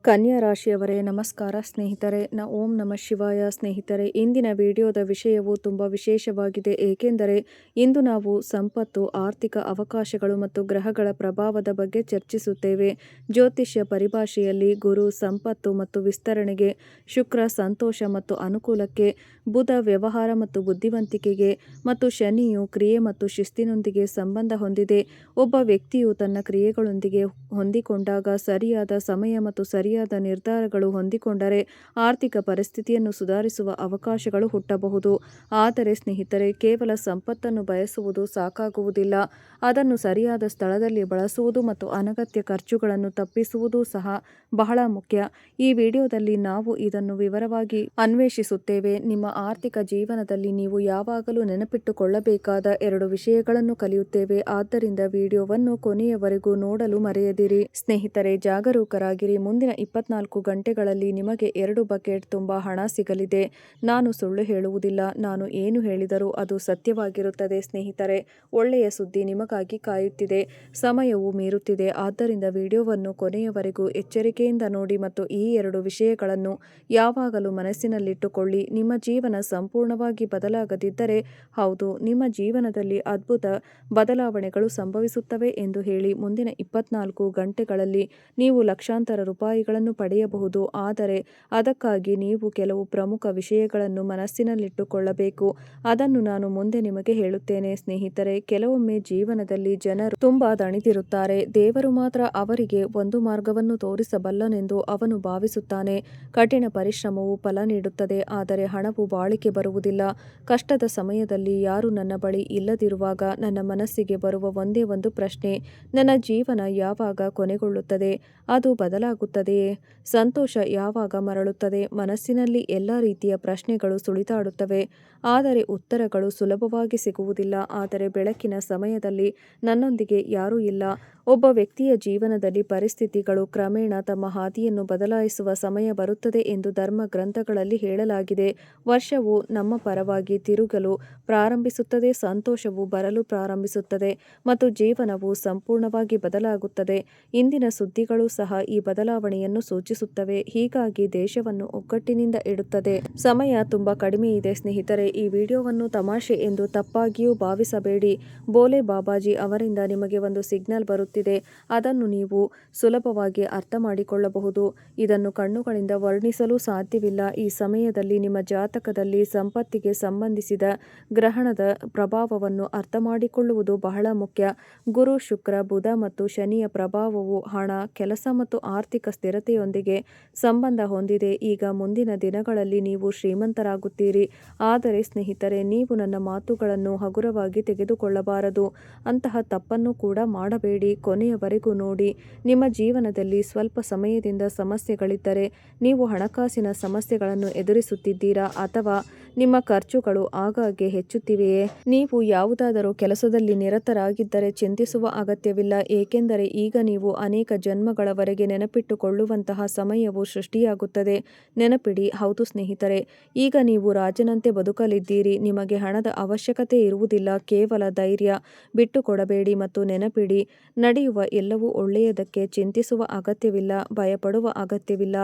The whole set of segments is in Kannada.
ಕನ್ಯಾ ರಾಶಿಯವರೇ ನಮಸ್ಕಾರ ಸ್ನೇಹಿತರೆ. ಓಂ ನಮಃ ಶಿವಾಯ ಸ್ನೇಹಿತರೆ. ಇಂದಿನ ವಿಡಿಯೋದ ವಿಷಯವು ತುಂಬ ವಿಶೇಷವಾಗಿದೆ, ಏಕೆಂದರೆ ಇಂದು ನಾವು ಸಂಪತ್ತು, ಆರ್ಥಿಕ ಅವಕಾಶಗಳು ಮತ್ತು ಗ್ರಹಗಳ ಪ್ರಭಾವದ ಬಗ್ಗೆ ಚರ್ಚಿಸುತ್ತೇವೆ. ಜ್ಯೋತಿಷ್ಯ ಪರಿಭಾಷೆಯಲ್ಲಿ ಗುರು ಸಂಪತ್ತು ಮತ್ತು ವಿಸ್ತರಣೆಗೆ, ಶುಕ್ರ ಸಂತೋಷ ಮತ್ತು ಅನುಕೂಲಕ್ಕೆ, ಬುಧ ವ್ಯವಹಾರ ಮತ್ತು ಬುದ್ಧಿವಂತಿಕೆಗೆ, ಮತ್ತು ಶನಿಯು ಕ್ರಿಯೆ ಮತ್ತು ಶಿಸ್ತಿನೊಂದಿಗೆ ಸಂಬಂಧ ಹೊಂದಿದೆ. ಒಬ್ಬ ವ್ಯಕ್ತಿಯು ತನ್ನ ಕ್ರಿಯೆಗಳೊಂದಿಗೆ ಹೊಂದಿಕೊಂಡಾಗ, ಸರಿಯಾದ ಸಮಯ ಮತ್ತು ಸರಿಯಾದ ನಿರ್ಧಾರಗಳು ಹೊಂದಿಕೊಂಡರೆ ಆರ್ಥಿಕ ಪರಿಸ್ಥಿತಿಯನ್ನು ಸುಧಾರಿಸುವ ಅವಕಾಶಗಳು ಹುಟ್ಟಬಹುದು. ಆದರೆ ಸ್ನೇಹಿತರೆ, ಕೇವಲ ಸಂಪತ್ತನ್ನು ಬಯಸುವುದು ಸಾಕಾಗುವುದಿಲ್ಲ. ಅದನ್ನು ಸರಿಯಾದ ಸ್ಥಳದಲ್ಲಿ ಬಳಸುವುದು ಮತ್ತು ಅನಗತ್ಯ ಖರ್ಚುಗಳನ್ನು ತಪ್ಪಿಸುವುದು ಸಹ ಬಹಳ ಮುಖ್ಯ. ಈ ವಿಡಿಯೋದಲ್ಲಿ ನಾವು ಇದನ್ನು ವಿವರವಾಗಿ ಅನ್ವೇಷಿಸುತ್ತೇವೆ. ನಿಮ್ಮ ಆರ್ಥಿಕ ಜೀವನದಲ್ಲಿ ನೀವು ಯಾವಾಗಲೂ ನೆನಪಿಟ್ಟುಕೊಳ್ಳಬೇಕಾದ 2 ವಿಷಯಗಳನ್ನು ಕಲಿಯುತ್ತೇವೆ. ಆದ್ದರಿಂದ ವಿಡಿಯೋವನ್ನು ಕೊನೆಯವರೆಗೂ ನೋಡಲು ಮರೆಯದಿರಿ. ಸ್ನೇಹಿತರೆ, ಜಾಗರೂಕರಾಗಿರಿ. ಮುಂದಿನ 24 ಗಂಟೆಗಳಲ್ಲಿ ನಿಮಗೆ 2 ಬಕೆಟ್ ತುಂಬ ಹಣ ಸಿಗಲಿದೆ. ನಾನು ಸುಳ್ಳು ಹೇಳುವುದಿಲ್ಲ. ನಾನು ಏನು ಹೇಳಿದರೂ ಅದು ಸತ್ಯವಾಗಿರುತ್ತದೆ. ಸ್ನೇಹಿತರೆ, ಒಳ್ಳೆಯ ಸುದ್ದಿ ನಿಮಗಾಗಿ ಕಾಯುತ್ತಿದೆ. ಸಮಯವು ಮೀರುತ್ತಿದೆ. ಆದ್ದರಿಂದ ವಿಡಿಯೋವನ್ನು ಕೊನೆಯವರೆಗೂ ಎಚ್ಚರಿಕೆಯಿಂದ ನೋಡಿ ಮತ್ತು ಈ 2 ವಿಷಯಗಳನ್ನು ಯಾವಾಗಲೂ ಮನಸ್ಸಿನಲ್ಲಿಟ್ಟುಕೊಳ್ಳಿ. ನಿಮ್ಮ ಜೀವನ ಸಂಪೂರ್ಣವಾಗಿ ಬದಲಾಗದಿದ್ದರೆ, ಹೌದು, ನಿಮ್ಮ ಜೀವನದಲ್ಲಿ ಅದ್ಭುತ ಬದಲಾವಣೆಗಳು ಸಂಭವಿಸುತ್ತವೆ ಎಂದು ಹೇಳಿ. ಮುಂದಿನ 24 ಗಂಟೆಗಳಲ್ಲಿ ನೀವು ಲಕ್ಷಾಂತರ ರೂಪಾಯಿಗಳನ್ನು ಪಡೆಯಬಹುದು. ಆದರೆ ಅದಕ್ಕಾಗಿ ನೀವು ಕೆಲವು ಪ್ರಮುಖ ವಿಷಯಗಳನ್ನು ಮನಸ್ಸಿನಲ್ಲಿಟ್ಟುಕೊಳ್ಳಬೇಕು. ಅದನ್ನು ನಾನು ಮುಂದೆ ನಿಮಗೆ ಹೇಳುತ್ತೇನೆ. ಸ್ನೇಹಿತರೆ, ಕೆಲವೊಮ್ಮೆ ಜೀವನದಲ್ಲಿ ಜನರು ತುಂಬಾ ದಣಿದಿರುತ್ತಾರೆ. ದೇವರು ಮಾತ್ರ ಅವರಿಗೆ ಒಂದು ಮಾರ್ಗವನ್ನು ತೋರಿಸಬಲ್ಲನೆಂದು ಅವನು ಭಾವಿಸುತ್ತಾನೆ. ಕಠಿಣ ಪರಿಶ್ರಮವು ಫಲ ನೀಡುತ್ತದೆ, ಆದರೆ ಹಣವು ಬಾಳಿಕೆ ಬರುವುದಿಲ್ಲ. ಕಷ್ಟದ ಸಮಯದಲ್ಲಿ ಯಾರೂ ನನ್ನ ಬಳಿ ಇಲ್ಲದಿರುವಾಗ ನನ್ನ ಮನಸ್ಸಿಗೆ ಬರುವ ಒಂದೇ ಒಂದು ಪ್ರಶ್ನೆ: ನನ್ನ ಜೀವನ ಯಾವಾಗ ಕೊನೆಗೊಳ್ಳುತ್ತದೆ? ಅದು ಬದಲಾಗುತ್ತದೆಯೇ? ಸಂತೋಷ ಯಾವಾಗ ಮರಳುತ್ತದೆ? ಮನಸ್ಸಿನಲ್ಲಿ ಎಲ್ಲ ರೀತಿಯ ಪ್ರಶ್ನೆಗಳು ಸುಳಿದಾಡುತ್ತವೆ, ಆದರೆ ಉತ್ತರಗಳು ಸುಲಭವಾಗಿ ಸಿಗುವುದಿಲ್ಲ. ಆದರೆ ಬೆಳಕಿನ ಸಮಯದಲ್ಲಿ ನನ್ನೊಂದಿಗೆ ಯಾರೂ ಇಲ್ಲ. ಒಬ್ಬ ವ್ಯಕ್ತಿಯ ಜೀವನದಲ್ಲಿ ಪರಿಸ್ಥಿತಿಗಳು ಕ್ರಮೇಣ ತಮ್ಮ ಹಾದಿಯನ್ನು ಬದಲಾಯಿಸುವ ಸಮಯ ಬರುತ್ತದೆ ಎಂದು ಧರ್ಮ ಗ್ರಂಥಗಳಲ್ಲಿ ಹೇಳಲಾಗಿದೆ. ವರ್ಷವು ನಮ್ಮ ಪರವಾಗಿ ತಿರುಗಲು ಪ್ರಾರಂಭಿಸುತ್ತದೆ, ಸಂತೋಷವು ಬರಲು ಪ್ರಾರಂಭಿಸುತ್ತದೆ ಮತ್ತು ಜೀವನವು ಸಂಪೂರ್ಣವಾಗಿ ಬದಲಾಗುತ್ತದೆ. ಇಂದಿನ ಸುದ್ದಿಗಳು ಸಹ ಈ ಬದಲಾವಣೆಯನ್ನು ಸೂಚಿಸುತ್ತವೆ. ಹೀಗಾಗಿ ದೇಶವನ್ನು ಒಗ್ಗಟ್ಟಿನಿಂದ ಇಡುತ್ತದೆ. ಸಮಯ ತುಂಬಾ ಕಡಿಮೆ ಇದೆ ಸ್ನೇಹಿತರೆ. ಈ ವಿಡಿಯೋವನ್ನು ತಮಾಷೆ ಎಂದು ತಪ್ಪಾಗಿಯೂ ಭಾವಿಸಬೇಡಿ. ಬೋಲೆ ಬಾಬಾಜಿ ಅವರಿಂದ ನಿಮಗೆ ಒಂದು ಸಿಗ್ನಲ್ ಬರುತ್ತಿದೆ. ಅದನ್ನು ನೀವು ಸುಲಭವಾಗಿ ಅರ್ಥ ಮಾಡಿಕೊಳ್ಳಬಹುದು. ಇದನ್ನು ಕಣ್ಣುಗಳಿಂದ ವರ್ಣಿಸಲು ಸಾಧ್ಯವಿಲ್ಲ. ಈ ಸಮಯದಲ್ಲಿ ನಿಮ್ಮ ಜಾತಕದಲ್ಲಿ ಸಂಪತ್ತಿಗೆ ಸಂಬಂಧಿಸಿದ ಗ್ರಹಣದ ಪ್ರಭಾವವನ್ನು ಅರ್ಥಮಾಡಿಕೊಳ್ಳುವುದು ಬಹಳ ಮುಖ್ಯ. ಗುರು, ಶುಕ್ರ, ಬುಧ ಮತ್ತು ಶನಿಯ ಪ್ರಭಾವವು ಹಣ, ಕೆಲಸ ಮತ್ತು ಆರ್ಥಿಕ ಸ್ಥಿರತೆಯೊಂದಿಗೆ ಸಂಬಂಧ ಹೊಂದಿದೆ. ಈಗ ಮುಂದಿನ ದಿನಗಳಲ್ಲಿ ನೀವು ಶ್ರೀಮಂತರಾಗುತ್ತೀರಿ. ಆದರೆ ಸ್ನೇಹಿತರೆ, ನೀವು ನನ್ನ ಮಾತುಗಳನ್ನು ಹಗುರವಾಗಿ ತೆಗೆದುಕೊಳ್ಳಬಾರದು. ಅಂತಹ ತಪ್ಪನ್ನು ಕೂಡ ಮಾಡಬೇಡಿ. ಕೊನೆಯವರೆಗೂ ನೋಡಿ. ನಿಮ್ಮ ಜೀವನದಲ್ಲಿ ಸ್ವಲ್ಪ ಸಮಯದಿಂದ ಸಮಸ್ಯೆಗಳಿದ್ದರೆ, ನೀವು ಹಣಕಾಸಿನ ಸಮಸ್ಯೆಗಳನ್ನು ಎದುರಿಸುತ್ತಿದ್ದೀರಾ ಅಥವಾ ನಿಮ್ಮ ಖರ್ಚುಗಳು ಆಗಾಗ್ಗೆ ಹೆಚ್ಚುತ್ತಿವೆಯೇ? ನೀವು ಯಾವುದಾದರೂ ಕೆಲಸದಲ್ಲಿ ನಿರತರಾಗಿದ್ದರೆ ಚಿಂತಿಸುವ ಅಗತ್ಯವಿಲ್ಲ, ಏಕೆಂದರೆ ಈಗ ನೀವು ಅನೇಕ ಜನ್ಮಗಳವರೆಗೆ ನೆನಪಿಟ್ಟುಕೊಳ್ಳುವಂತಹ ಸಮಯವು ಸೃಷ್ಟಿಯಾಗುತ್ತದೆ. ನೆನಪಿಡಿ, ಹೌದು ಸ್ನೇಹಿತರೆ, ಈಗ ನೀವು ರಾಜನಂತೆ ಬದುಕಲಿದ್ದೀರಿ. ನಿಮಗೆ ಹಣದ ಅವಶ್ಯಕತೆ ಇರುವುದಿಲ್ಲ. ಕೇವಲ ಧೈರ್ಯ ಬಿಟ್ಟುಕೊಡಬೇಡಿ ಮತ್ತು ನೆನಪಿಡಿ, ನಡೆಯುವ ಎಲ್ಲವೂ ಒಳ್ಳೆಯದಕ್ಕೆ. ಚಿಂತಿಸುವ ಅಗತ್ಯವಿಲ್ಲ, ಭಯಪಡುವ ಅಗತ್ಯವಿಲ್ಲ.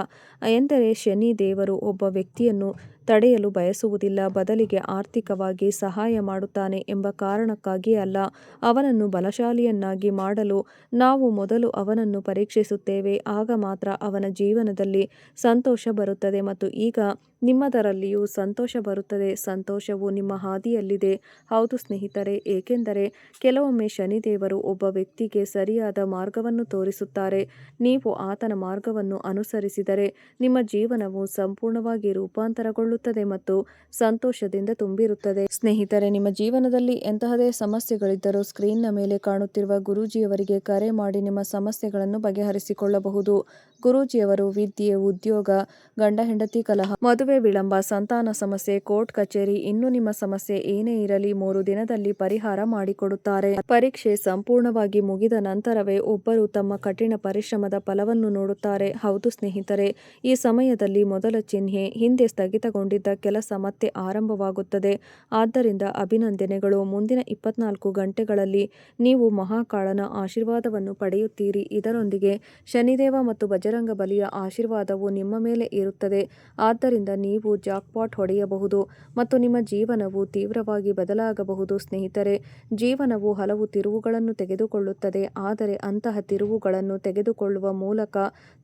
ಎಂದರೆ ಶನಿ ದೇವರು ಒಬ್ಬ ವ್ಯಕ್ತಿಯನ್ನು ತಡೆಯಲು ಬಯಸುವುದಿಲ್ಲ, ಬದಲಿಗೆ ಆರ್ಥಿಕವಾಗಿ ಸಹಾಯ ಮಾಡುತ್ತಾನೆ ಎಂಬ ಕಾರಣಕ್ಕಾಗಿ ಅಲ್ಲ. ಅವನನ್ನು ಬಲಶಾಲಿಯನ್ನಾಗಿ ಮಾಡಲು ನಾವು ಮೊದಲು ಅವನನ್ನು ಪರೀಕ್ಷಿಸುತ್ತೇವೆ. ಆಗ ಮಾತ್ರ ಅವನ ಜೀವನದಲ್ಲಿ ಸಂತೋಷ ಬರುತ್ತದೆ ಮತ್ತು ಈಗ ನಿಮ್ಮದರಲ್ಲಿಯೂ ಸಂತೋಷ ಬರುತ್ತದೆ. ಸಂತೋಷವು ನಿಮ್ಮ ಹಾದಿಯಲ್ಲಿದೆ. ಹೌದು ಸ್ನೇಹಿತರೆ, ಏಕೆಂದರೆ ಕೆಲವೊಮ್ಮೆ ಶನಿದೇವರು ಒಬ್ಬ ವ್ಯಕ್ತಿಗೆ ಸರಿಯಾದ ಮಾರ್ಗವನ್ನು ತೋರಿಸುತ್ತಾರೆ. ನೀವು ಆತನ ಮಾರ್ಗವನ್ನು ಅನುಸರಿಸಿದರೆ ನಿಮ್ಮ ಜೀವನವು ಸಂಪೂರ್ಣವಾಗಿ ರೂಪಾಂತರಗೊಳ್ಳುತ್ತದೆ ಮತ್ತು ಸಂತೋಷದಿಂದ ತುಂಬಿರುತ್ತದೆ. ಸ್ನೇಹಿತರೆ, ನಿಮ್ಮ ಜೀವನದಲ್ಲಿ ಎಂತಹದೇ ಸಮಸ್ಯೆಗಳಿದ್ದರೂ ಸ್ಕ್ರೀನ್ನ ಮೇಲೆ ಕಾಣುತ್ತಿರುವ ಗುರೂಜಿಯವರಿಗೆ ಕರೆ ಮಾಡಿ ನಿಮ್ಮ ಸಮಸ್ಯೆಗಳನ್ನು ಬಗೆಹರಿಸಿಕೊಳ್ಳಬಹುದು. ಗುರೂಜಿಯವರು ವಿದ್ಯೆ, ಉದ್ಯೋಗ, ಗಂಡ ಹೆಂಡತಿ ಕಲಹ, ಮದುವೆ ವಿಳಂಬ, ಸಂತಾನ ಸಮಸ್ಯೆ, ಕೋರ್ಟ್ ಕಚೇರಿ, ಇನ್ನು ನಿಮ್ಮ ಸಮಸ್ಯೆ ಏನೇ ಇರಲಿ 3 ದಿನದಲ್ಲಿ ಪರಿಹಾರ ಮಾಡಿಕೊಡುತ್ತಾರೆ. ಪರೀಕ್ಷೆ ಸಂಪೂರ್ಣವಾಗಿ ಮುಗಿದ ನಂತರವೇ ಒಬ್ಬರು ತಮ್ಮ ಕಠಿಣ ಪರಿಶ್ರಮದ ಫಲವನ್ನು ನೋಡುತ್ತಾರೆ. ಹೌದು ಸ್ನೇಹಿತರೆ, ಈ ಸಮಯದಲ್ಲಿ ಮೊದಲ ಚಿಹ್ನೆ: ಹಿಂದೆ ಸ್ಥಗಿತಗೊಂಡಿದ್ದ ಕೆಲಸ ಮತ್ತೆ ಆರಂಭವಾಗುತ್ತದೆ. ಆದ್ದರಿಂದ ಅಭಿನಂದನೆಗಳು. ಮುಂದಿನ 24 ಗಂಟೆಗಳಲ್ಲಿ ನೀವು ಮಹಾಕಾಳನ ಆಶೀರ್ವಾದವನ್ನು ಪಡೆಯುತ್ತೀರಿ. ಇದರೊಂದಿಗೆ ಶನಿದೇವ ಮತ್ತು ಬಜರಂಗ ಬಲಿಯ ಆಶೀರ್ವಾದವು ನಿಮ್ಮ ಮೇಲೆ ಇರುತ್ತದೆ. ಆದ್ದರಿಂದ ನೀವು ಜಾಕ್ಪಾಟ್ ಹೊಡೆಯಬಹುದು ಮತ್ತು ನಿಮ್ಮ ಜೀವನವು ತೀವ್ರವಾಗಿ ಬದಲಾಗಬಹುದು. ಸ್ನೇಹಿತರೆ, ಜೀವನವು ಹಲವು ತಿರುವುಗಳನ್ನು ತೆಗೆದುಕೊಳ್ಳುತ್ತದೆ, ಆದರೆ ಅಂತಹ ತಿರುವುಗಳನ್ನು ತೆಗೆದುಕೊಳ್ಳುವ ಮೂಲಕ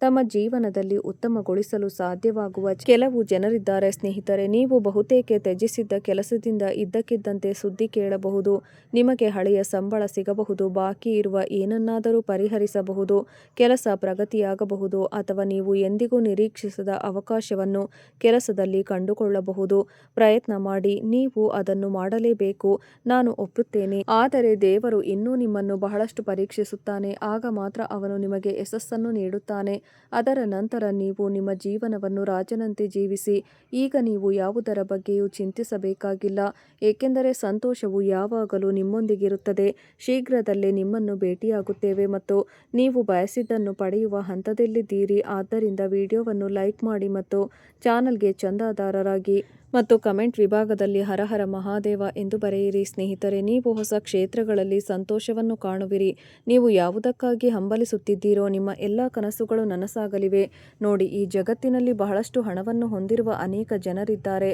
ತಮ್ಮ ಜೀವನದಲ್ಲಿ ಉತ್ತಮಗೊಳಿಸಲು ಸಾಧ್ಯವಾಗುವ ಕೆಲವು ಜನರಿದ್ದಾರೆ. ಸ್ನೇಹಿತರೆ, ನೀವು ಬಹುತೇಕ ತ್ಯಜಿಸಿದ್ದ ಕೆಲಸದಿಂದ ಇದ್ದಕ್ಕಿದ್ದಂತೆ ಸುದ್ದಿ ಕೇಳಬಹುದು. ನಿಮಗೆ ಹಳೆಯ ಸಂಬಳ ಸಿಗಬಹುದು, ಬಾಕಿ ಇರುವ ಏನನ್ನಾದರೂ ಪರಿಹರಿಸಬಹುದು, ಕೆಲಸ ಪ್ರಗತಿಯಾಗಬಹುದು ಅಥವಾ ನೀವು ಎಂದಿಗೂ ನಿರೀಕ್ಷಿಸದ ಅವಕಾಶವನ್ನು ಕೆಲಸದಲ್ಲಿ ಕಂಡುಕೊಳ್ಳಬಹುದು. ಪ್ರಯತ್ನ ಮಾಡಿ, ನೀವು ಅದನ್ನು ಮಾಡಲೇಬೇಕು. ನಾನು ಒಪ್ಪುತ್ತೇನೆ, ಆದರೆ ದೇವರು ಇನ್ನೂ ನಿಮ್ಮನ್ನು ಬಹಳಷ್ಟು ಪರೀಕ್ಷಿಸುತ್ತಾನೆ. ಆಗ ಮಾತ್ರ ಅವನು ನಿಮಗೆ ಯಶಸ್ಸನ್ನು ನೀಡುತ್ತಾನೆ. ಅದರ ನಂತರ ನೀವು ನಿಮ್ಮ ಜೀವನವನ್ನು ರಾಜನಂತೆ ಜೀವಿಸಿ. ಈಗ ನೀವು ಯಾವುದರ ಬಗ್ಗೆಯೂ ಚಿಂತಿಸಬೇಕಾಗಿಲ್ಲ, ಏಕೆಂದರೆ ಸಂತೋಷವು ಯಾವಾಗಲೂ ನಿಮ್ಮೊಂದಿಗಿರುತ್ತದೆ. ಶೀಘ್ರದಲ್ಲೇ ನಿಮ್ಮನ್ನು ಭೇಟಿಯಾಗುತ್ತೇವೆ ಮತ್ತು ನೀವು ಬಯಸಿದ್ದನ್ನು ಪಡೆಯುವ ಹಂತದಲ್ಲಿದ್ದೀರಿ. ಆದ್ದರಿಂದ ವಿಡಿಯೋವನ್ನು ಲೈಕ್ ಮಾಡಿ ಮತ್ತು ಚಾನಲ್ಗೆ ಚಂದಾದಾರರಾಗಿ ಮತ್ತು ಕಮೆಂಟ್ ವಿಭಾಗದಲ್ಲಿ ಹರ ಹರ ಮಹಾದೇವ ಎಂದು ಬರೆಯಿರಿ. ಸ್ನೇಹಿತರೆ, ನೀವು ಹೊಸ ಕ್ಷೇತ್ರಗಳಲ್ಲಿ ಸಂತೋಷವನ್ನು ಕಾಣುವಿರಿ. ನೀವು ಯಾವುದಕ್ಕಾಗಿ ಹಂಬಲಿಸುತ್ತಿದ್ದೀರೋ ನಿಮ್ಮ ಎಲ್ಲ ಕನಸುಗಳು ನನಸಾಗಲಿವೆ. ನೋಡಿ, ಈ ಜಗತ್ತಿನಲ್ಲಿ ಬಹಳಷ್ಟು ಹಣವನ್ನು ಹೊಂದಿರುವ ಅನೇಕ ಜನರಿದ್ದಾರೆ,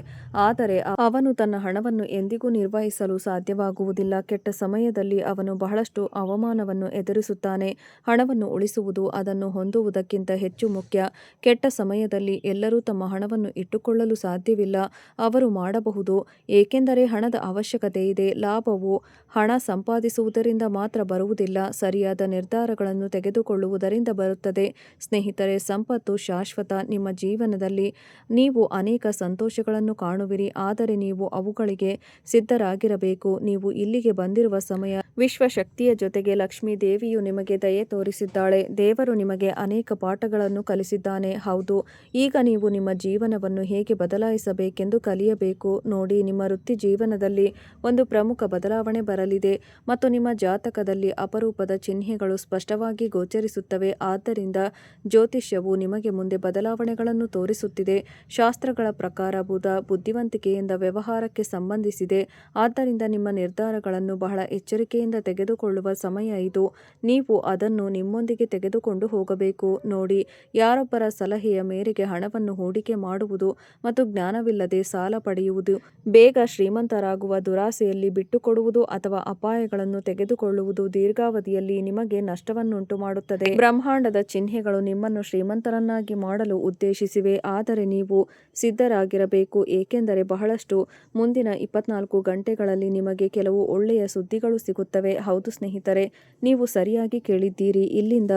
ಆದರೆ ಅವನು ತನ್ನ ಹಣವನ್ನು ಎಂದಿಗೂ ನಿರ್ವಹಿಸಲು ಸಾಧ್ಯವಾಗುವುದಿಲ್ಲ. ಕೆಟ್ಟ ಸಮಯದಲ್ಲಿ ಅವನು ಬಹಳಷ್ಟು ಅವಮಾನವನ್ನು ಎದುರಿಸುತ್ತಾನೆ. ಹಣವನ್ನು ಉಳಿಸುವುದು ಅದನ್ನು ಹೊಂದುವುದಕ್ಕಿಂತ ಹೆಚ್ಚು ಮುಖ್ಯ. ಕೆಟ್ಟ ಸಮಯದಲ್ಲಿ ಎಲ್ಲರೂ ತಮ್ಮ ಹಣವನ್ನು ಇಟ್ಟುಕೊಳ್ಳಲು ಸಾಧ್ಯವಿಲ್ಲ. ಅವರು ಮಾಡಬಹುದು, ಏಕೆಂದರೆ ಹಣದ ಅವಶ್ಯಕತೆ ಇದೆ. ಲಾಭವು ಹಣ ಸಂಪಾದಿಸುವುದರಿಂದ ಮಾತ್ರ ಬರುವುದಿಲ್ಲ, ಸರಿಯಾದ ನಿರ್ಧಾರಗಳನ್ನು ತೆಗೆದುಕೊಳ್ಳುವುದರಿಂದ ಬರುತ್ತದೆ. ಸ್ನೇಹಿತರೆ, ಸಂಪತ್ತು ಶಾಶ್ವತ. ನಿಮ್ಮ ಜೀವನದಲ್ಲಿ ನೀವು ಅನೇಕ ಸಂತೋಷಗಳನ್ನು ಕಾಣುವಿರಿ, ಆದರೆ ನೀವು ಅವುಗಳಿಗೆ ಸಿದ್ಧರಾಗಿರಬೇಕು. ನೀವು ಇಲ್ಲಿಗೆ ಬಂದಿರುವ ಸಮಯ ವಿಶ್ವಶಕ್ತಿಯ ಜೊತೆಗೆ ಲಕ್ಷ್ಮೀ ದೇವಿಯು ನಿಮಗೆ ದಯೆ ತೋರಿಸಿದ್ದಾಳೆ. ದೇವರು ನಿಮಗೆ ಅನೇಕ ಪಾಠಗಳನ್ನು ಕಲಿಸಿದ್ದಾನೆ. ಹೌದು, ಈಗ ನೀವು ನಿಮ್ಮ ಜೀವನವನ್ನು ಹೇಗೆ ಬದಲಾಯಿಸಬೇಕೆಂದು ಕಲಿಯಬೇಕು. ನೋಡಿ, ನಿಮ್ಮ ವೃತ್ತಿ ಜೀವನದಲ್ಲಿ ಒಂದು ಪ್ರಮುಖ ಬದಲಾವಣೆ ಬರಲಿದೆ ಮತ್ತು ನಿಮ್ಮ ಜಾತಕದಲ್ಲಿ ಅಪರೂಪದ ಚಿಹ್ನೆಗಳು ಸ್ಪಷ್ಟವಾಗಿ ಗೋಚರಿಸುತ್ತವೆ. ಆದ್ದರಿಂದ ಜ್ಯೋತಿಷ್ಯವು ನಿಮಗೆ ಮುಂದೆ ಬದಲಾವಣೆಗಳನ್ನು ತೋರಿಸುತ್ತಿದೆ. ಶಾಸ್ತ್ರಗಳ ಪ್ರಕಾರ ಬುಧ ಬುದ್ಧಿವಂತಿಕೆಯಿಂದ ವ್ಯವಹಾರಕ್ಕೆ ಸಂಬಂಧಿಸಿದೆ. ಆದ್ದರಿಂದ ನಿಮ್ಮ ನಿರ್ಧಾರಗಳನ್ನು ಬಹಳ ಎಚ್ಚರಿಕೆಯಿಂದ ತೆಗೆದುಕೊಳ್ಳುವ ಸಮಯ ಇದು. ನೀವು ಅದನ್ನು ನಿಮ್ಮೊಂದಿಗೆ ತೆಗೆದುಕೊಂಡು ಹೋಗಬೇಕು. ನೋಡಿ, ಯಾರೊಬ್ಬರ ಸಲಹೆಯ ಮೇರೆಗೆ ಹಣವನ್ನು ಹೂಡಿಕೆ ಮಾಡುವುದು ಮತ್ತು ಜ್ಞಾನವಿಲ್ಲದೆ ಸಾಲ ಪಡೆಯುವುದು, ಬೇಗ ಶ್ರೀಮಂತರಾಗುವ ದುರಾಸೆಯಲ್ಲಿ ಬಿಟ್ಟುಕೊಡುವುದು ಅಥವಾ ಅಪಾಯಗಳನ್ನು ತೆಗೆದುಕೊಳ್ಳುವುದು ದೀರ್ಘಾವಧಿಯಲ್ಲಿ ನಿಮಗೆ ನಷ್ಟವನ್ನುಂಟು ಮಾಡುತ್ತದೆ. ಬ್ರಹ್ಮಾಂಡದ ಚಿಹ್ನೆಗಳು ನಿಮ್ಮನ್ನು ಶ್ರೀಮಂತರನ್ನಾಗಿ ಮಾಡಲು ಉದ್ದೇಶಿಸಿವೆ, ಆದರೆ ನೀವು ಸಿದ್ಧರಾಗಿರಬೇಕು, ಏಕೆಂದರೆ ಬಹಳಷ್ಟು ಮುಂದಿನ 24 ಗಂಟೆಗಳಲ್ಲಿ ನಿಮಗೆ ಕೆಲವು ಒಳ್ಳೆಯ ಸುದ್ದಿಗಳು ಸಿಗುತ್ತವೆ. ಹೌದು ಸ್ನೇಹಿತರೆ, ನೀವು ಸರಿಯಾಗಿ ಕೇಳಿದ್ದೀರಿ. ಇಲ್ಲಿಂದ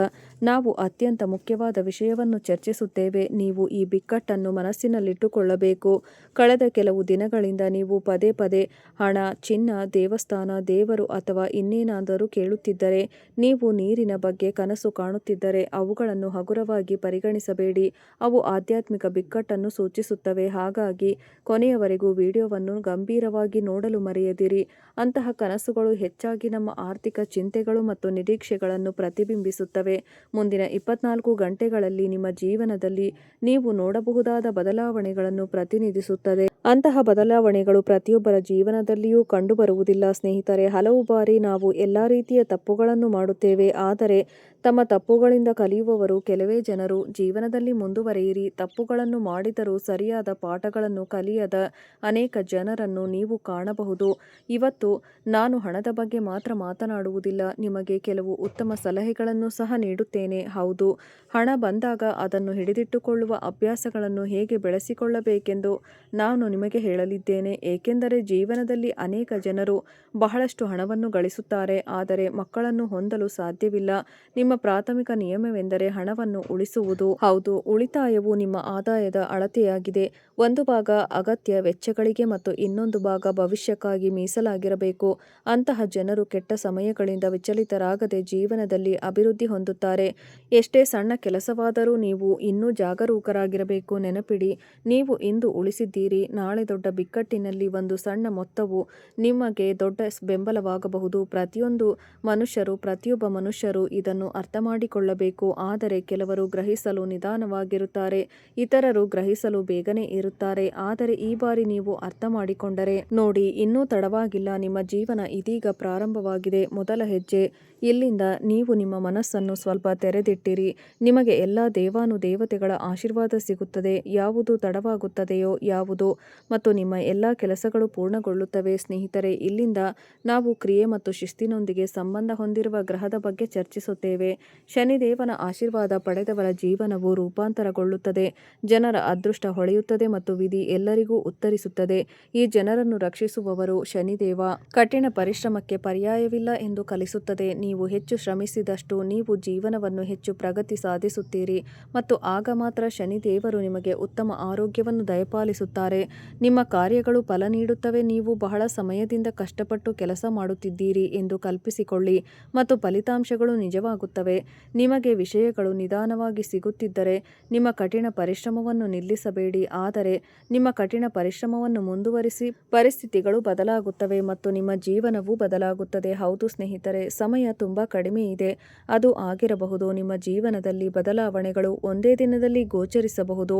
ನಾವು ಅತ್ಯಂತ ಮುಖ್ಯವಾದ ವಿಷಯವನ್ನು ಚರ್ಚಿಸುತ್ತೇವೆ. ನೀವು ಈ ಬಿಕ್ಕಟ್ಟನ್ನು ಮನಸ್ಸಿನಲ್ಲಿಟ್ಟುಕೊಳ್ಳಬೇಕು. ಕಳೆದ ಕೆಲವು ದಿನಗಳಿಂದ ನೀವು ಪದೇ ಪದೇ ಹಣ, ಚಿನ್ನ, ದೇವಸ್ಥಾನ, ದೇವರು ಅಥವಾ ಇನ್ನೇನಾದರೂ ಕೇಳುತ್ತಿದ್ದರೆ, ನೀವು ನೀರಿನ ಬಗ್ಗೆ ಕನಸು ಕಾಣುತ್ತಿದ್ದರೆ ಅವುಗಳನ್ನು ಹಗುರವಾಗಿ ಪರಿಗಣಿಸಬೇಡಿ. ಅವು ಆಧ್ಯಾತ್ಮಿಕ ಬಿಕ್ಕಟ್ಟನ್ನು ಸೂಚಿಸುತ್ತವೆ. ಹಾಗಾಗಿ ಕೊನೆಯವರೆಗೂ ವಿಡಿಯೋವನ್ನು ಗಂಭೀರವಾಗಿ ನೋಡಲು ಮರೆಯದಿರಿ. ಅಂತಹ ಕನಸುಗಳು ಹೆಚ್ಚಾಗಿ ನಮ್ಮ ಆರ್ಥಿಕ ಚಿಂತೆಗಳು ಮತ್ತು ನಿರೀಕ್ಷೆಗಳನ್ನು ಪ್ರತಿಬಿಂಬಿಸುತ್ತವೆ. ಮುಂದಿನ 24 ಗಂಟೆಗಳಲ್ಲಿ ನಿಮ್ಮ ಜೀವನದಲ್ಲಿ ನೀವು ನೋಡಬಹುದಾದ ಬದಲಾವಣೆಗಳನ್ನು ಪ್ರತಿನಿಧಿಸುತ್ತದೆ. ಅಂತಹ ಬದಲಾವಣೆಗಳು ಪ್ರತಿಯೊಬ್ಬರ ಜೀವನದಲ್ಲಿಯೂ ಕಂಡುಬರುವುದಿಲ್ಲ. ಸ್ನೇಹಿತರೆ, ಹಲವು ಬಾರಿ ನಾವು ಎಲ್ಲ ರೀತಿಯ ತಪ್ಪುಗಳನ್ನು ಮಾಡುತ್ತೇವೆ, ಆದರೆ ತಮ್ಮ ತಪ್ಪುಗಳಿಂದ ಕಲಿಯುವವರು ಕೆಲವೇ ಜನರು. ಜೀವನದಲ್ಲಿ ಮುಂದುವರಿಯಿರಿ. ತಪ್ಪುಗಳನ್ನು ಮಾಡಿದರೂ ಸರಿಯಾದ ಪಾಠಗಳನ್ನು ಕಲಿಯದ ಅನೇಕ ಜನರನ್ನು ನೀವು ಕಾಣಬಹುದು. ಇವತ್ತು ನಾನು ಹಣದ ಬಗ್ಗೆ ಮಾತ್ರ ಮಾತನಾಡುವುದಿಲ್ಲ, ನಿಮಗೆ ಕೆಲವು ಉತ್ತಮ ಸಲಹೆಗಳನ್ನು ಸಹ ನೀಡುತ್ತೇನೆ. ಹೌದು, ಹಣ ಬಂದಾಗ ಅದನ್ನು ಹಿಡಿದಿಟ್ಟುಕೊಳ್ಳುವ ಅಭ್ಯಾಸಗಳನ್ನು ಹೇಗೆ ಬೆಳೆಸಿಕೊಳ್ಳಬೇಕೆಂದು ನಾನು ನಿಮಗೆ ಹೇಳಲಿದ್ದೇನೆ. ಏಕೆಂದರೆ ಜೀವನದಲ್ಲಿ ಅನೇಕ ಜನರು ಬಹಳಷ್ಟು ಹಣವನ್ನು ಗಳಿಸುತ್ತಾರೆ, ಆದರೆ ಮಕ್ಕಳನ್ನು ಹೊಂದಲು ಸಾಧ್ಯವಿಲ್ಲ. ನಿಮ್ಮ ಪ್ರಾಥಮಿಕ ನಿಯಮವೆಂದರೆ ಹಣವನ್ನು ಉಳಿಸುವುದು. ಹೌದು, ಉಳಿತಾಯವು ನಿಮ್ಮ ಆದಾಯದ ಅಳತೆಯಾಗಿದೆ. ಒಂದು ಭಾಗ ಅಗತ್ಯ ವೆಚ್ಚಗಳಿಗೆ ಮತ್ತು ಇನ್ನೊಂದು ಭಾಗ ಭವಿಷ್ಯಕ್ಕಾಗಿ ಮೀಸಲಾಗಿರಬೇಕು. ಅಂತಹ ಜನರು ಕೆಟ್ಟ ಸಮಯಗಳಿಂದ ವಿಚಲಿತರಾಗದೆ ಜೀವನದಲ್ಲಿ ಅಭಿವೃದ್ಧಿ ಹೊಂದುತ್ತಾರೆ. ಎಷ್ಟೇ ಸಣ್ಣ ಕೆಲಸವಾದರೂ ನೀವು ಇನ್ನೂ ಜಾಗರೂಕರಾಗಿರಬೇಕು. ನೆನಪಿಡಿ, ನೀವು ಇಂದು ಉಳಿಸಿದ್ದೀರಿ, ನಾಳೆ ದೊಡ್ಡ ಬಿಕ್ಕಟ್ಟಿನಲ್ಲಿ ಒಂದು ಸಣ್ಣ ಮೊತ್ತವು ನಿಮಗೆ ದೊಡ್ಡ ಬೆಂಬಲವಾಗಬಹುದು. ಪ್ರತಿಯೊಬ್ಬ ಮನುಷ್ಯರು ಇದನ್ನು ಅರ್ಥ ಮಾಡಿಕೊಳ್ಳಬೇಕು. ಆದರೆ ಕೆಲವರು ಗ್ರಹಿಸಲು ನಿಧಾನವಾಗಿರುತ್ತಾರೆ, ಇತರರು ಗ್ರಹಿಸಲು ಬೇಗನೆ ಇರುತ್ತಾರೆ. ಆದರೆ ಈ ಬಾರಿ ನೀವು ಅರ್ಥ ಮಾಡಿಕೊಂಡರೆ ನೋಡಿ, ಇನ್ನೂ ತಡವಾಗಿಲ್ಲ. ನಿಮ್ಮ ಜೀವನ ಇದೀಗ ಪ್ರಾರಂಭವಾಗಿದೆ. ಮೊದಲ ಹೆಜ್ಜೆ ಇಲ್ಲಿಂದ. ನೀವು ನಿಮ್ಮ ಮನಸ್ಸನ್ನು ಸ್ವಲ್ಪ ತೆರೆದಿಟ್ಟಿರಿ. ನಿಮಗೆ ಎಲ್ಲ ದೇವಾನುದೇವತೆಗಳ ಆಶೀರ್ವಾದ ಸಿಗುತ್ತದೆ. ಯಾವುದು ತಡವಾಗುತ್ತದೆಯೋ ಯಾವುದು ಮತ್ತು ನಿಮ್ಮ ಎಲ್ಲ ಕೆಲಸಗಳು ಪೂರ್ಣಗೊಳ್ಳುತ್ತವೆ. ಸ್ನೇಹಿತರೆ, ಇಲ್ಲಿಂದ ನಾವು ಕ್ರಿಯೆ ಮತ್ತು ಶಿಸ್ತಿನೊಂದಿಗೆ ಸಂಬಂಧ ಹೊಂದಿರುವ ಗ್ರಹದ ಬಗ್ಗೆ ಚರ್ಚಿಸುತ್ತೇವೆ. ಶನಿದೇವನ ಆಶೀರ್ವಾದ ಪಡೆದವರ ಜೀವನವು ರೂಪಾಂತರಗೊಳ್ಳುತ್ತದೆ. ಜನರ ಅದೃಷ್ಟ ಹೊಳೆಯುತ್ತದೆ ಮತ್ತು ವಿಧಿ ಎಲ್ಲರಿಗೂ ಉತ್ತರಿಸುತ್ತದೆ. ಈ ಜನರನ್ನು ರಕ್ಷಿಸುವವರು ಶನಿದೇವ. ಕಠಿಣ ಪರಿಶ್ರಮಕ್ಕೆ ಪರ್ಯಾಯವಿಲ್ಲ ಎಂದು ಕಲಿಸುತ್ತದೆ. ನೀವು ಹೆಚ್ಚು ಶ್ರಮಿಸಿದಷ್ಟು ನೀವು ಜೀವನವನ್ನು ಹೆಚ್ಚು ಪ್ರಗತಿ ಸಾಧಿಸುತ್ತೀರಿ ಮತ್ತು ಆಗ ಮಾತ್ರ ಶನಿದೇವರು ನಿಮಗೆ ಉತ್ತಮ ಆರೋಗ್ಯವನ್ನು ದಯಪಾಲಿಸುತ್ತಾರೆ. ನಿಮ್ಮ ಕಾರ್ಯಗಳು ಫಲ ನೀಡುತ್ತವೆ. ನೀವು ಬಹಳ ಸಮಯದಿಂದ ಕಷ್ಟಪಟ್ಟು ಕೆಲಸ ಮಾಡುತ್ತಿದ್ದೀರಿ ಎಂದು ಕಲ್ಪಿಸಿಕೊಳ್ಳಿ ಮತ್ತು ಫಲಿತಾಂಶಗಳು ನಿಜವಾಗುತ್ತವೆ. ನಿಮಗೆ ವಿಷಯಗಳು ನಿಧಾನವಾಗಿ ಸಿಗುತ್ತಿದ್ದರೆ ನಿಮ್ಮ ಕಠಿಣ ಪರಿಶ್ರಮವನ್ನು ನಿಲ್ಲಿಸಬೇಡಿ, ಆದರೆ ನಿಮ್ಮ ಕಠಿಣ ಪರಿಶ್ರಮವನ್ನು ಮುಂದುವರಿಸಿ. ಪರಿಸ್ಥಿತಿಗಳು ಬದಲಾಗುತ್ತವೆ ಮತ್ತು ನಿಮ್ಮ ಜೀವನವೂ ಬದಲಾಗುತ್ತದೆ. ಹೌದು ಸ್ನೇಹಿತರೆ, ಸಮಯ ತುಂಬಾ ಕಡಿಮೆ ಇದೆ. ಅದು ಆಗಿರಬಹುದು. ನಿಮ್ಮ ಜೀವನದಲ್ಲಿ ಬದಲಾವಣೆಗಳು ಒಂದೇ ದಿನದಲ್ಲಿ ಗೋಚರಿಸಬಹುದು,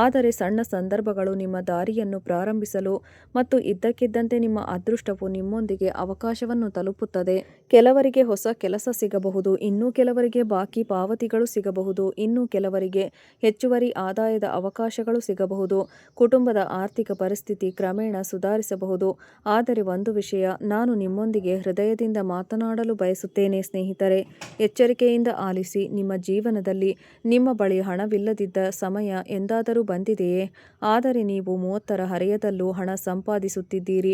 ಆದರೆ ಸಣ್ಣ ಸಂದರ್ಭಗಳು ನಿಮ್ಮ ದಾರಿಯನ್ನು ಪ್ರಾರಂಭಿಸಲು ಮತ್ತು ಇದ್ದಕ್ಕಿದ್ದಂತೆ ನಿಮ್ಮ ಅದೃಷ್ಟವು ನಿಮ್ಮೊಂದಿಗೆ ಅವಕಾಶವನ್ನು ತಲುಪುತ್ತದೆ. ಕೆಲವರಿಗೆ ಹೊಸ ಕೆಲಸ ಸಿಗಬಹುದು, ಇನ್ನು ಕೆಲವರಿಗೆ ಬಾಕಿ ಪಾವತಿಗಳು ಸಿಗಬಹುದು, ಇನ್ನು ಕೆಲವರಿಗೆ ಹೆಚ್ಚುವರಿ ಆದಾಯದ ಅವಕಾಶಗಳು ಸಿಗಬಹುದು. ಕುಟುಂಬದ ಆರ್ಥಿಕ ಪರಿಸ್ಥಿತಿ ಕ್ರಮೇಣ ಸುಧಾರಿಸಬಹುದು. ಆದರೆ ಒಂದು ವಿಷಯ ನಾನು ನಿಮ್ಮೊಂದಿಗೆ ಹೃದಯದಿಂದ ಮಾತನಾಡಲು ಬಯಸುತ್ತೇನೆ ಸ್ನೇಹಿತರೆ, ಎಚ್ಚರಿಕೆಯಿಂದ ಆಲಿಸಿ. ನಿಮ್ಮ ಜೀವನದಲ್ಲಿ ನಿಮ್ಮ ಬಳಿ ಹಣವಿಲ್ಲದಿದ್ದ ಸಮಯ ಎಂದಾದರೂ ಬಂದಿದೆಯೇ? ಆದರೆ ನೀವು 30ರ ಹರೆಯದಲ್ಲೂ ಹಣ ಸಂಪಾದಿಸುತ್ತಿದ್ದೀರಿ.